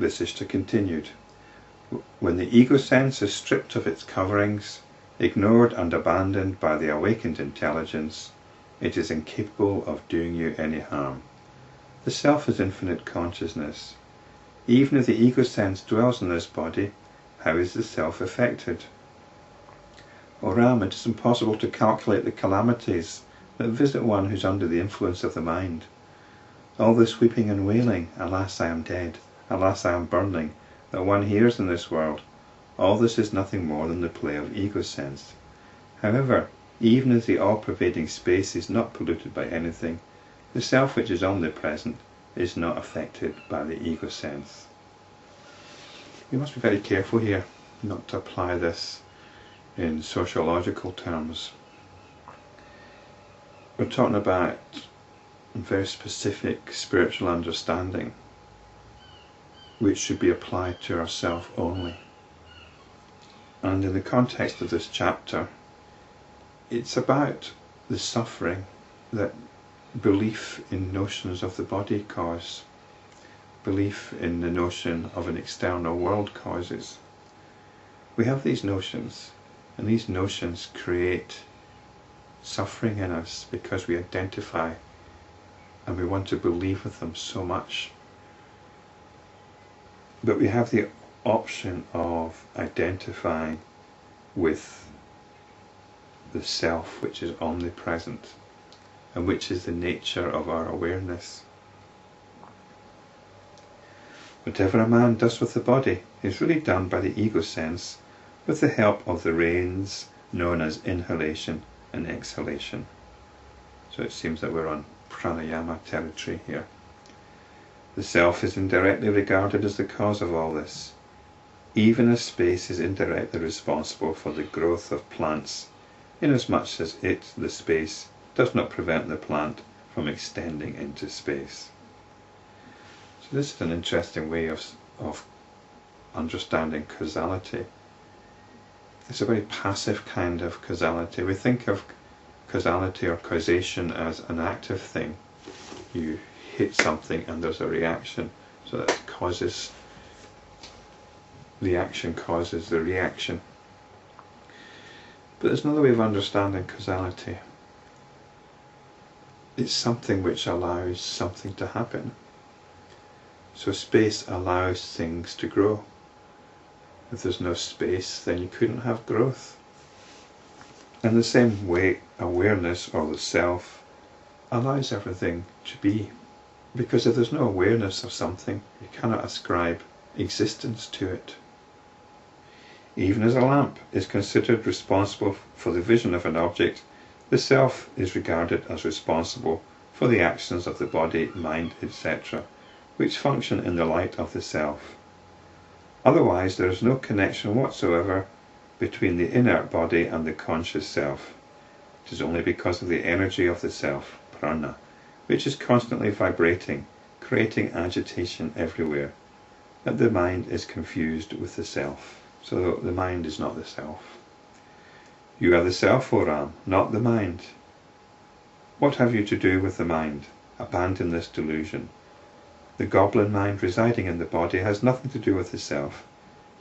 Vasishta continued, when the ego sense is stripped of its coverings, ignored and abandoned by the awakened intelligence, it is incapable of doing you any harm. The self is infinite consciousness. Even if the ego sense dwells in this body, how is the self affected? O Ram, it is impossible to calculate the calamities that visit one who is under the influence of the mind. All this weeping and wailing, alas I am dead, alas I am burning, that one hears in this world, all this is nothing more than the play of ego sense. However, even as the all-pervading space is not polluted by anything, the self which is omnipresent is not affected by the ego sense. We must be very careful here not to apply this in sociological terms. We're talking about very specific spiritual understanding which should be applied to ourself only. And in the context of this chapter, it's about the suffering that belief in notions of the body cause, belief in the notion of an external world causes. We have these notions, and these notions create suffering in us because we identify and we want to believe with them so much. But we have the option of identifying with the self which is omnipresent and which is the nature of our awareness. Whatever a man does with the body is really done by the ego sense with the help of the reins known as inhalation and exhalation. So it seems that we're on pranayama territory here. The self is indirectly regarded as the cause of all this, even as space is indirectly responsible for the growth of plants, inasmuch as it, the space, does not prevent the plant from extending into space. So this is an interesting way of understanding causality. It's a very passive kind of causality. We think of causality or causation as an active thing. You hit something and there's a reaction, so that causes the action causes the reaction. But there's another way of understanding causality. It's something which allows something to happen. So space allows things to grow. If there's no space, then you couldn't have growth. In the same way, awareness, or the self, allows everything to be. Because if there's no awareness of something, you cannot ascribe existence to it. Even as a lamp is considered responsible for the vision of an object, the self is regarded as responsible for the actions of the body, mind, etc., which function in the light of the self. Otherwise, there is no connection whatsoever between the inert body and the conscious self. It is only because of the energy of the self, prana, which is constantly vibrating, creating agitation everywhere, that the mind is confused with the self. So the mind is not the self. You are the self, O Ram, not the mind. What have you to do with the mind? Abandon this delusion. The goblin mind residing in the body has nothing to do with the self,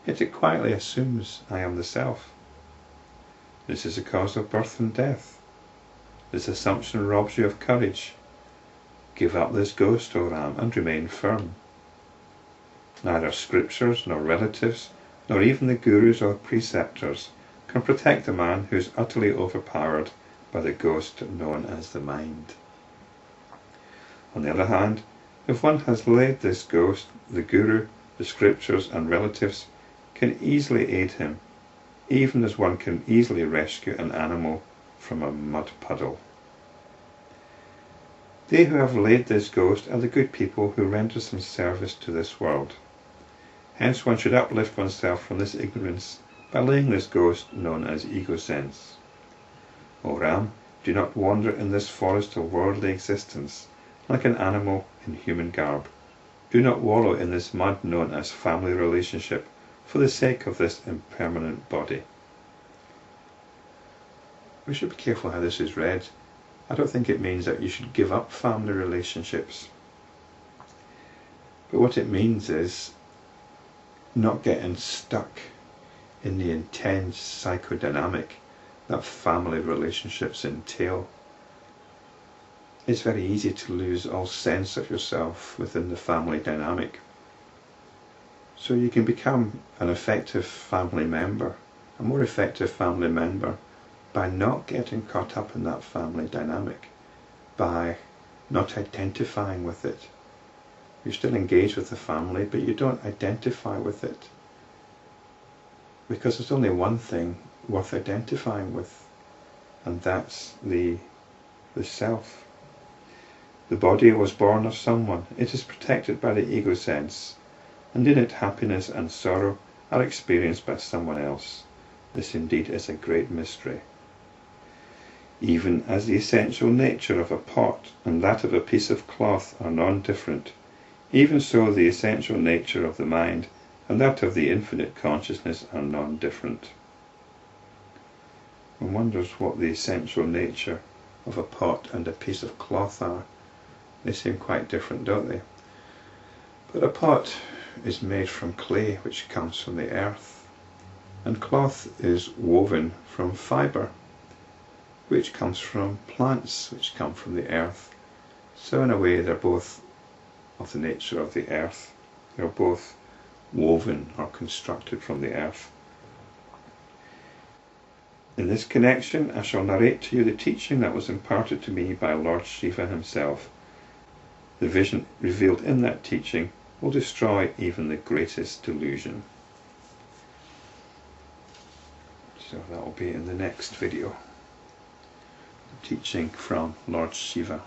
yet it quietly assumes I am the self. This is the cause of birth and death. This assumption robs you of courage. Give up this ghost, O Ram, and remain firm. Neither scriptures, nor relatives, nor even the gurus or preceptors can protect a man who is utterly overpowered by the ghost known as the mind. On the other hand, if one has laid this ghost, the guru, the scriptures and relatives can easily aid him, even as one can easily rescue an animal from a mud puddle. They who have laid this ghost are the good people who render some service to this world. Hence one should uplift oneself from this ignorance by laying this ghost known as egosense. O Ram, do not wander in this forest of worldly existence like an animal in human garb. Do not wallow in this mud known as family relationship for the sake of this impermanent body. We should be careful how this is read. I don't think it means that you should give up family relationships. But what it means is not getting stuck in the intense psychodynamic that family relationships entail. It's very easy to lose all sense of yourself within the family dynamic. So you can become an effective family member, a more effective family member, by not getting caught up in that family dynamic, by not identifying with it. You still engage with the family, but you don't identify with it. Because there's only one thing worth identifying with, and that's the self. The body was born of someone. It is protected by the egosense, and in it happiness and sorrow are experienced by someone else. This indeed is a great mystery. Even as the essential nature of a pot and that of a piece of cloth are non-different, even so the essential nature of the mind and that of the infinite consciousness are non-different. One wonders what the essential nature of a pot and a piece of cloth are. They seem quite different, don't they? But a pot is made from clay, which comes from the earth, and cloth is woven from fibre, which comes from plants, which come from the earth. So in a way they're both of the nature of the earth. They're both woven or constructed from the earth. In this connection, I shall narrate to you the teaching that was imparted to me by Lord Shiva himself. The vision revealed in that teaching will destroy even the greatest delusion. So that will be in the next video. The teaching from Lord Shiva.